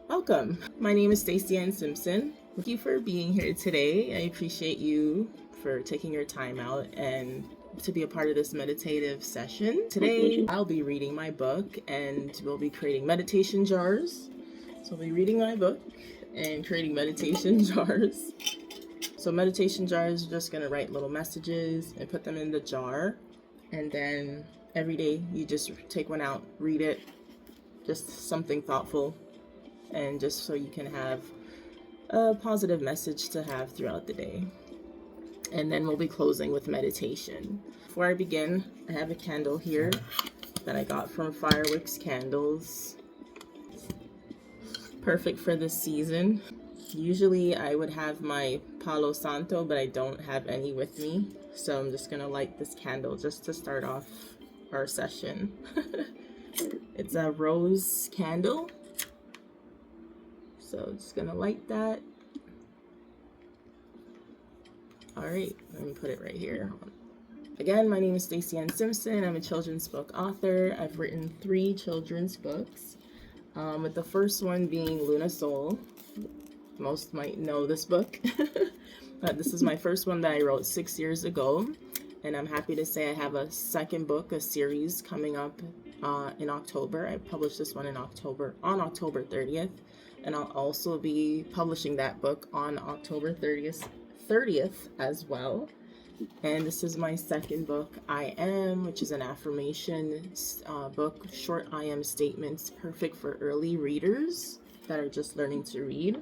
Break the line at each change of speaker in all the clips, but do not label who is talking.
Welcome. My name is Stacey Ann Simpson. Thank you for being here today. I appreciate you for taking your time out and to be a part of this meditative session. Today, I'll be reading my book and we'll be creating meditation jars. So I'll be reading my book and creating meditation jars. So meditation jars are just going to write little messages and put them in the jar. And then every day you just take one out, read it, just something thoughtful, and just so you can have a positive message to have throughout the day. And then we'll be closing with meditation. Before I begin, I have a candle here that I got from Fireworks Candles. Perfect for this season. Usually I would have my Palo Santo, but I don't have any with me. So I'm just gonna light this candle just to start off our session. It's a rose candle. So just gonna light that. All right, let me put it right here. Again, my name is Stacey Ann Simpson. I'm a children's book author. I've written 3 children's books, with the first one being Luna Soul. Most might know this book. But this is my first one that I wrote 6 years ago. And I'm happy to say I have a second book, a series coming up in October. I published this one in October, on October 30th. And I'll also be publishing that book on October 30th as well. And this is my second book, I Am, which is an affirmation book, short I Am statements, perfect for early readers that are just learning to read.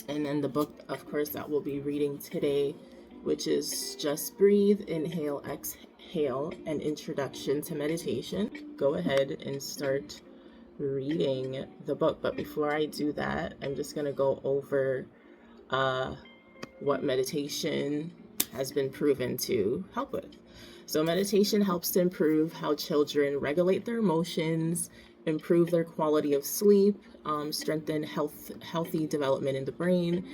And then the book, of course, that we'll be reading today, which is Just Breathe, Inhale, Exhale, an Introduction to Meditation. Go ahead and start reading the book. But before I do that, I'm just going to go over what meditation has been proven to help with. So meditation helps to improve how children regulate their emotions, improve their quality of sleep, strengthen healthy development in the brain,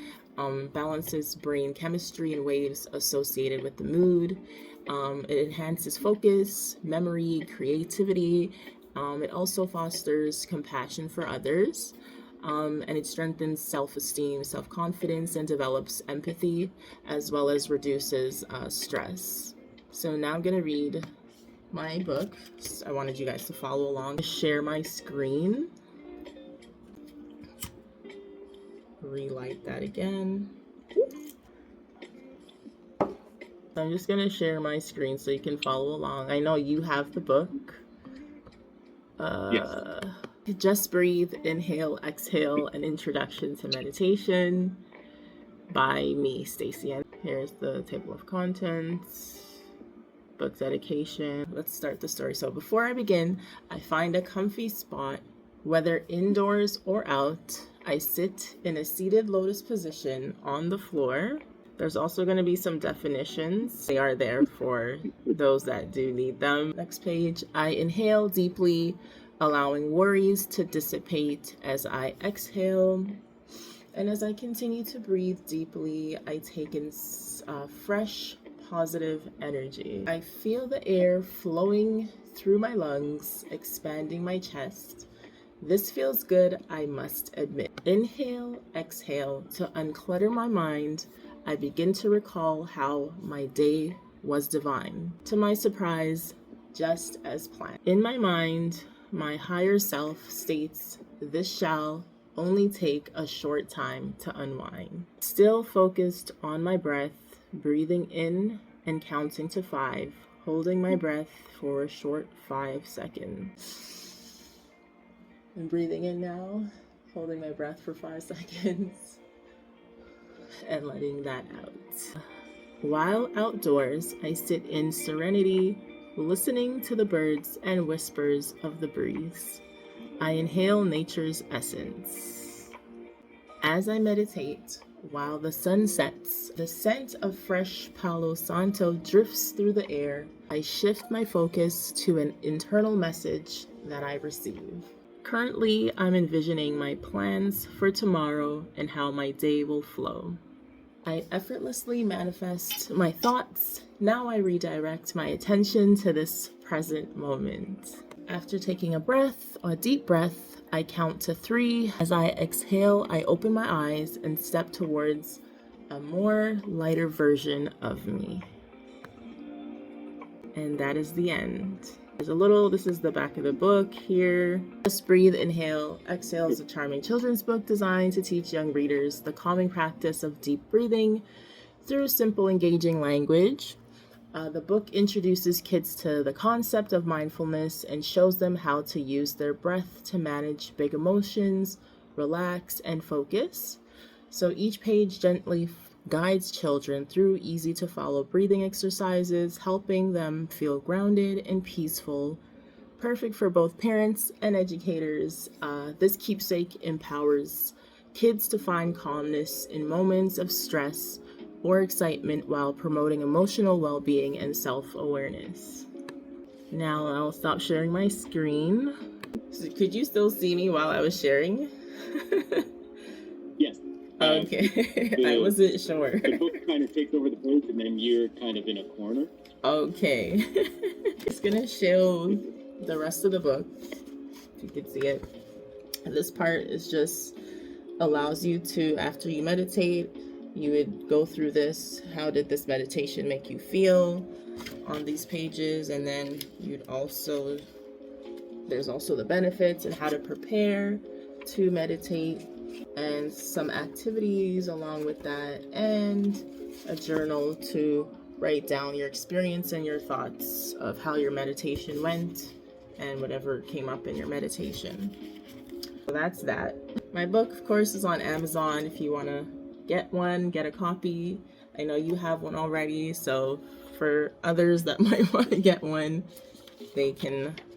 balances brain chemistry in waves associated with the mood. It enhances focus, memory, creativity. It also fosters compassion for others. And it strengthens self-esteem, self-confidence, and develops empathy, as well as reduces stress. So now I'm going to read my book. I wanted you guys to follow along. Share my screen. Relight that again. So I'm just going to share my screen so you can follow along. I know you have the book. Yes. Just Breathe, Inhale, Exhale, an Introduction to Meditation by me, Stacey Ann. Here's the table of contents, book dedication. Let's start the story. So before I begin, I find a comfy spot, whether indoors or out. I sit in a seated lotus position on the floor. There's also going to be some definitions. They are there for those that do need them. Next page. I inhale deeply, allowing worries to dissipate as I exhale. And as I continue to breathe deeply, I take in fresh, positive energy. I feel the air flowing through my lungs, expanding my chest. This feels good, I must admit. Inhale, exhale. To unclutter my mind, I begin to recall how my day was divine. To my surprise, just as planned. In my mind, my higher self states, this shall only take a short time to unwind. Still focused on my breath, breathing in and counting to 5, holding my breath for a short 5 seconds. I'm breathing in now, holding my breath for 5 seconds, and letting that out. While outdoors, I sit in serenity, listening to the birds and whispers of the breeze. I inhale nature's essence. As I meditate, while the sun sets, the scent of fresh Palo Santo drifts through the air. I shift my focus to an internal message that I receive. Currently, I'm envisioning my plans for tomorrow and how my day will flow. I effortlessly manifest my thoughts. Now I redirect my attention to this present moment. After taking a deep breath, I count to 3. As I exhale, I open my eyes and step towards a more lighter version of me. And that is the end. This is the back of the book here. Just Breathe, Inhale, Exhale is a charming children's book designed to teach young readers the calming practice of deep breathing through simple, engaging language. The book introduces kids to the concept of mindfulness and shows them how to use their breath to manage big emotions, relax, and focus. So each page gently guides children through easy-to-follow breathing exercises, helping them feel grounded and peaceful. Perfect for both parents and educators. This keepsake empowers kids to find calmness in moments of stress or excitement while promoting emotional well-being and self-awareness. Now I'll stop sharing my screen. So could you still see me while I was sharing?
Yes.
Okay. I wasn't sure.
The book kind of takes over the page and then you're kind of in a corner.
Okay. It's gonna show the rest of the book, if you can see it. And this part is just allows you to, after you meditate, you would go through this. How did this meditation make you feel on these pages? And then there's also the benefits and how to prepare to meditate and some activities along with that, and a journal to write down your experience and your thoughts of how your meditation went and whatever came up in your meditation. So that's that. My book, of course, is on Amazon if you want to get a copy. I know you have one already, so for others that might want to get one,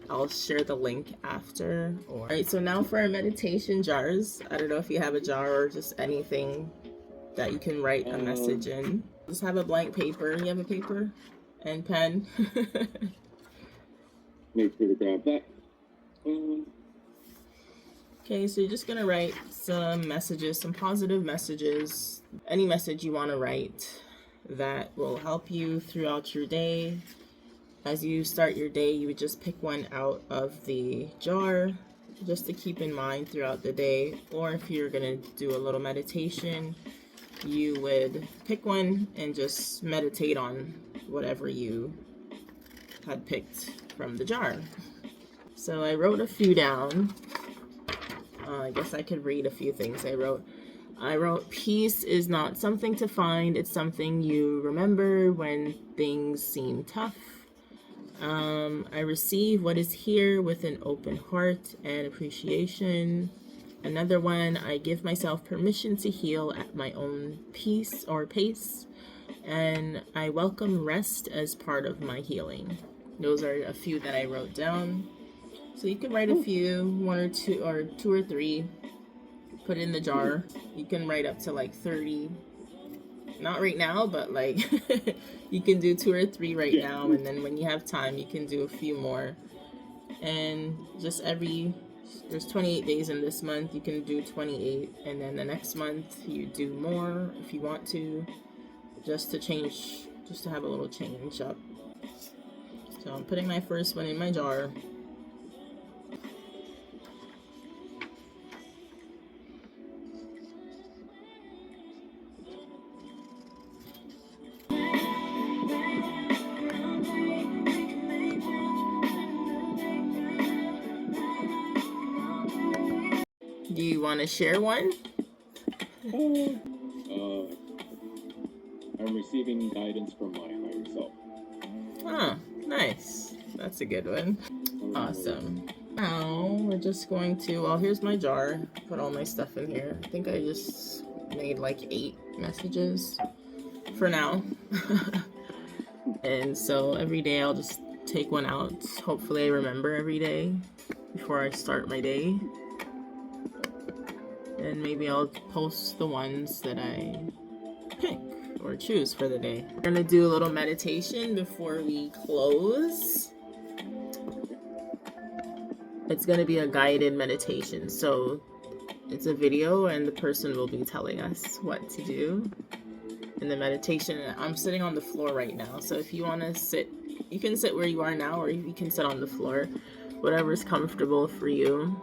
I'll share the link after. All right, so now for our meditation jars. I don't know if you have a jar or just anything that you can write a message in. Just have a blank paper. You have a paper and pen?
Make sure to grab that.
Okay, so you're just gonna write some messages, some positive messages, any message you want to write that will help you throughout your day. As you start your day, you would just pick one out of the jar just to keep in mind throughout the day. Or if you're gonna do a little meditation, you would pick one and just meditate on whatever you had picked from the jar. So I wrote a few down. I guess I could read a few things I wrote. Peace is not something to find, it's something you remember when things seem tough. I receive what is here with an open heart and appreciation. Another one, I give myself permission to heal at my own pace. And I welcome rest as part of my healing. Those are a few that I wrote down. So you can write a few, one or two or three, put in the jar. You can write up to like 30. Not right now, but like you can do 2 or 3 right now, and then when you have time, you can do a few more. And just there's 28 days in this month, you can do 28, and then the next month you do more if you want to, just to have a little change up. So I'm putting my first one in my jar. Do you want to share one?
I'm receiving guidance from my higher self.
Oh, nice. That's a good one. Awesome. Now we're just going to, well, here's my jar. Put all my stuff in here. I think I just made like 8 messages for now. And so every day I'll just take one out. Hopefully I remember every day before I start my day. And maybe I'll post the ones that I pick or choose for the day. We're gonna do a little meditation before we close. It's gonna be a guided meditation. So it's a video and the person will be telling us what to do in the meditation. I'm sitting on the floor right now. So if you wanna sit, you can sit where you are now, or you can sit on the floor, whatever's comfortable for you.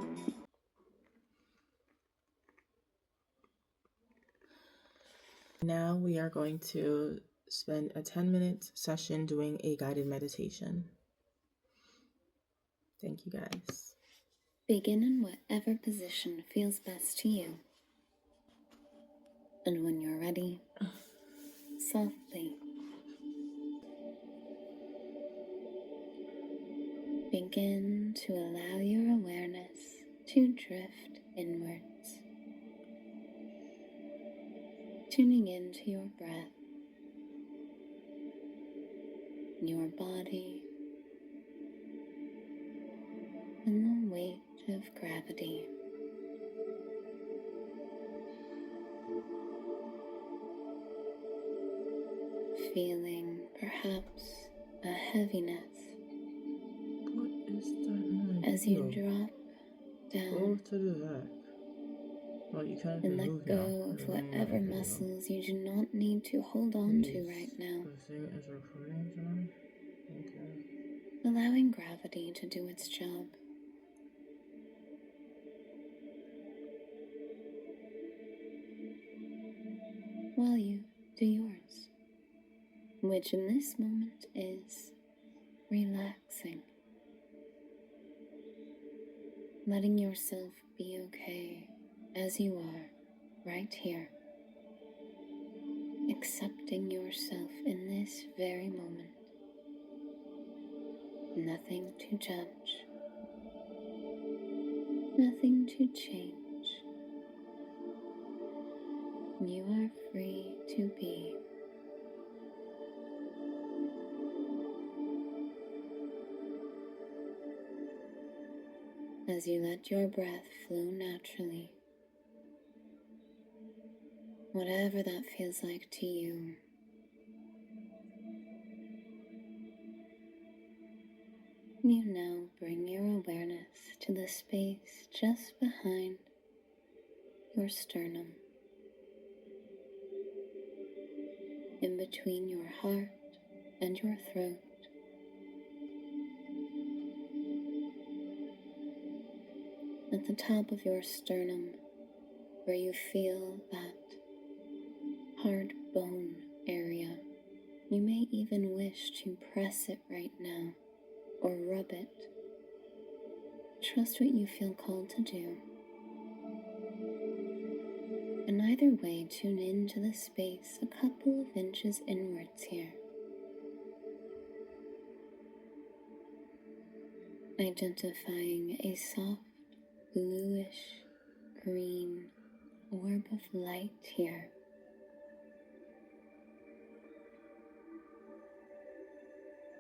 Now we are going to spend a 10-minute session doing a guided meditation. Thank you, guys.
Begin in whatever position feels best to you. And when you're ready, softly begin to allow your awareness to drift inwards, tuning into your breath, your body, and the weight of gravity. Feeling perhaps a heaviness
What is that?
as you drop down.
Go to the back. Well, you can't
And
move
let go of whatever muscles you do not need to hold on to right now.
The thing is recording tonight? Okay.
Allowing gravity to do its job. While you do yours, which in this moment is relaxing. Letting yourself be okay as you are right here. Accepting yourself in this very moment. Nothing to judge. Nothing to change. You are free to be. As you let your breath flow naturally, whatever that feels like to you. You now bring your awareness to the space just behind your sternum, in between your heart and your throat. At the top of your sternum, where you feel that hard bone area, you may even wish to press it right now or rub it. Trust what you feel called to do. And either way, tune into the space a couple of inches inwards here. Identifying a soft, bluish, green orb of light here.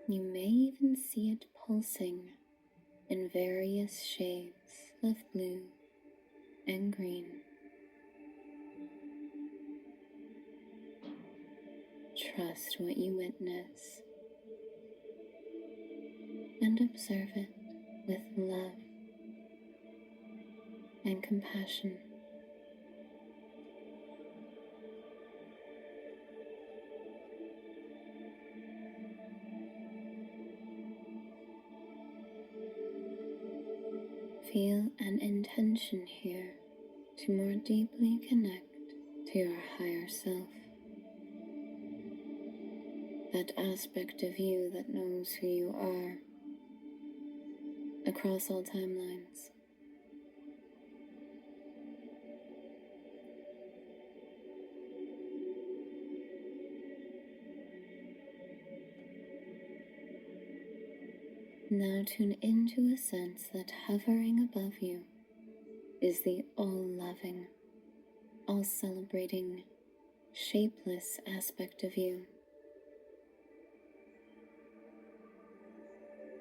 You may even see it pulsing in various shades of blue and green. Trust what you witness and observe it with love and compassion. Feel an intention here to more deeply connect to your higher self. That aspect of you that knows who you are across all timelines. Now tune into a sense that hovering above you is the all-loving, all-celebrating, shapeless aspect of you.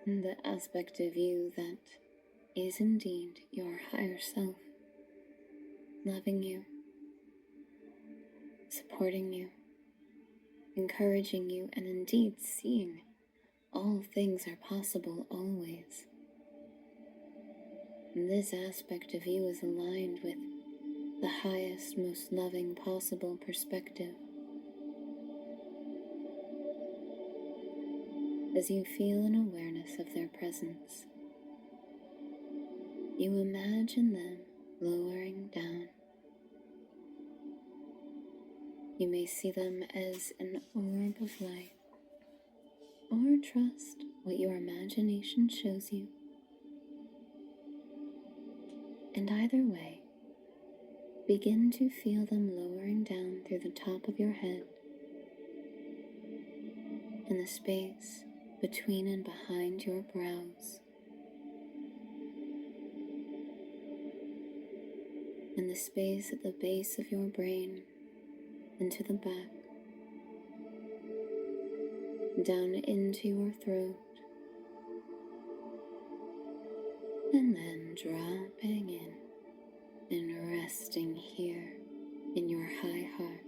The aspect of you that is indeed your higher self, loving you, supporting you, encouraging you, and indeed seeing all things are possible always. And this aspect of you is aligned with the highest, most loving possible perspective. As you feel an awareness of their presence, you imagine them lowering down. You may see them as an orb of light, or trust what your imagination shows you. And either way, begin to feel them lowering down through the top of your head, in the space between and behind your brows, in the space at the base of your brain, and to the back, down into your throat, and then dropping in and resting here in your high heart.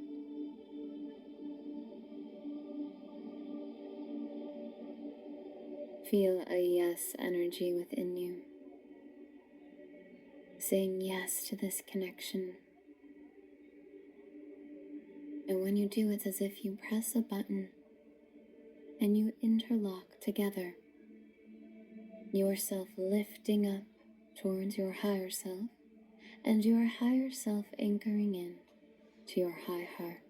Feel a yes energy within you, saying yes to this connection. And when you do, it's as if you press a button and you interlock together, yourself lifting up towards your higher self, and your higher self anchoring in to your high heart.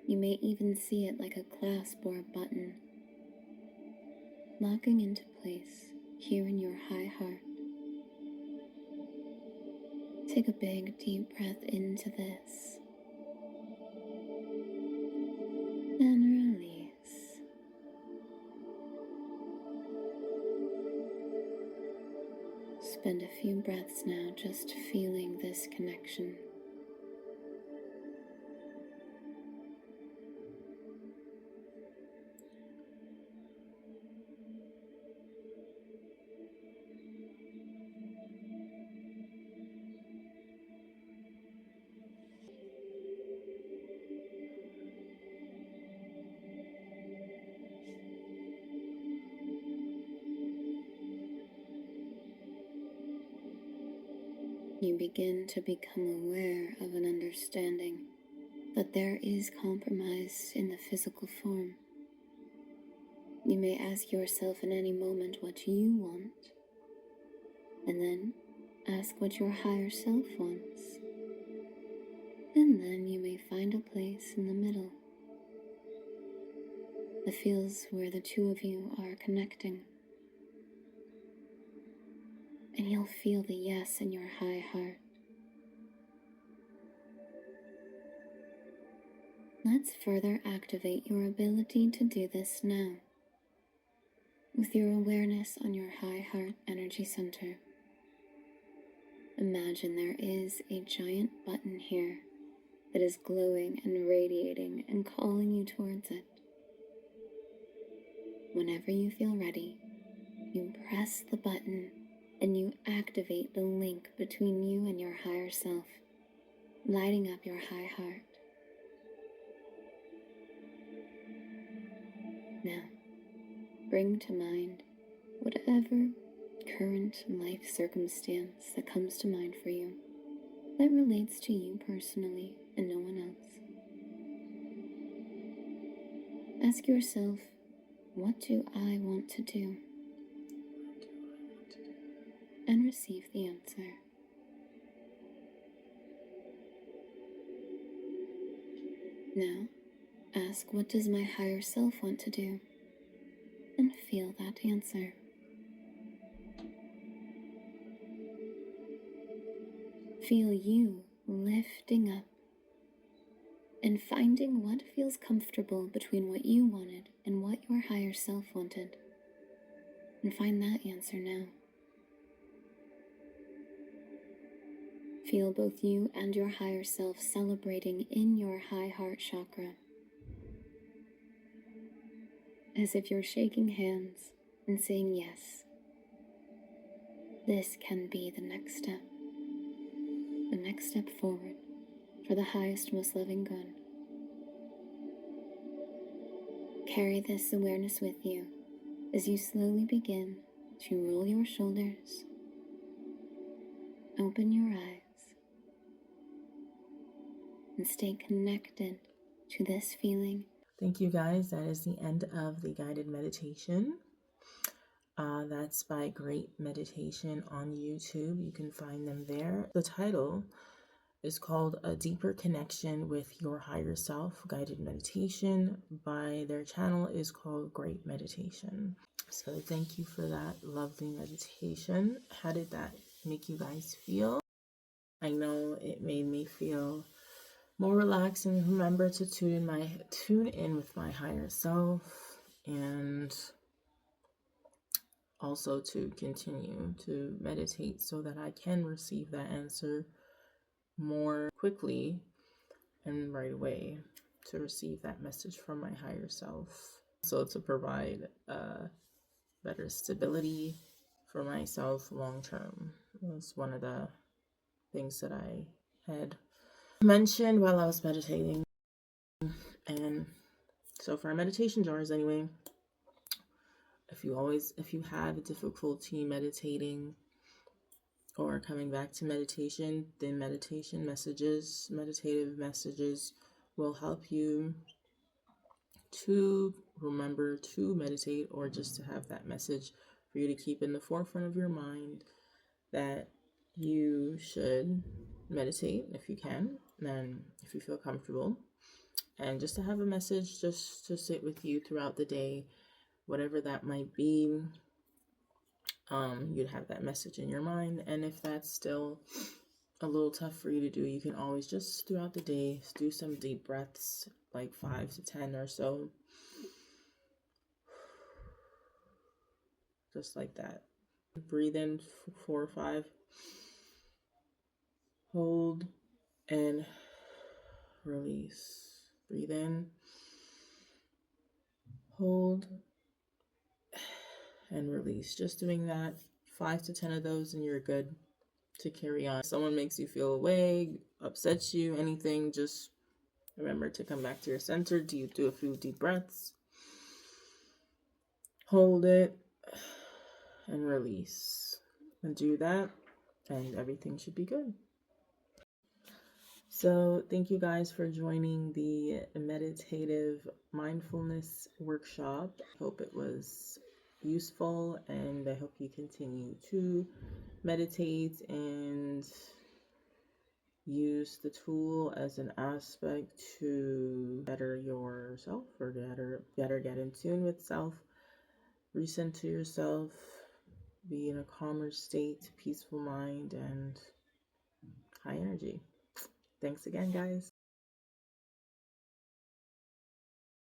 You may even see it like a clasp or a button, locking into place here in your high heart. Take a big deep breath into this and release. Spend a few breaths now just feeling this connection. You begin to become aware of an understanding that there is compromise in the physical form. You may ask yourself in any moment what you want, and then ask what your higher self wants. And then you may find a place in the middle that feels where the two of you are connecting. And you'll feel the yes in your high heart. Let's further activate your ability to do this now, with your awareness on your high heart energy center. Imagine there is a giant button here that is glowing and radiating and calling you towards it. Whenever you feel ready, you press the button and you activate the link between you and your higher self, lighting up your high heart. Now, bring to mind whatever current life circumstance that comes to mind for you that relates to you personally and no one else. Ask yourself, what do I want to do? And receive the answer. Now, ask, what does my higher self want to do? And feel that answer. Feel you lifting up and finding what feels comfortable between what you wanted and what your higher self wanted. And find that answer now. Feel both you and your higher self celebrating in your high heart chakra, as if you're shaking hands and saying yes. This can be the next step forward for the highest, most loving good. Carry this awareness with you as you slowly begin to roll your shoulders, open your eyes, and stay connected to this feeling.
Thank you, guys. That is the end of the guided meditation. That's by Great Meditation on YouTube. You can find them there. The title is called A Deeper Connection with Your Higher Self Guided Meditation. By their channel is called Great Meditation. So thank you for that lovely meditation. How did that make you guys feel? I know it made me feel more relaxed, and remember to tune in with my higher self, and also to continue to meditate so that I can receive that answer more quickly and right away, to receive that message from my higher self. So to provide better stability for myself long term was one of the things that I had mentioned while I was meditating. And so for our meditation jars anyway, if you have difficulty meditating or coming back to meditation, then meditative messages will help you to remember to meditate, or just to have that message for you to keep in the forefront of your mind that you should meditate if you can, and if you feel comfortable, and just to have a message just to sit with you throughout the day, whatever that might be. You'd have that message in your mind, and if that's still a little tough for you to do, you can always just throughout the day do some deep breaths, like 5 to 10 or so, just like that. Breathe in 4 or 5, hold, and release. Breathe in, hold, and release. Just doing that 5 to 10 of those, and you're good to carry on. If someone makes you feel away, upsets you, anything, just remember to come back to your center. Do a few deep breaths, hold it, and release. And do that, and everything should be good. So thank you guys for joining the meditative mindfulness workshop. I hope it was useful, and I hope you continue to meditate and use the tool as an aspect to better yourself, or better get in tune with self, recenter yourself, be in a calmer state, peaceful mind, and high energy. Thanks again, guys.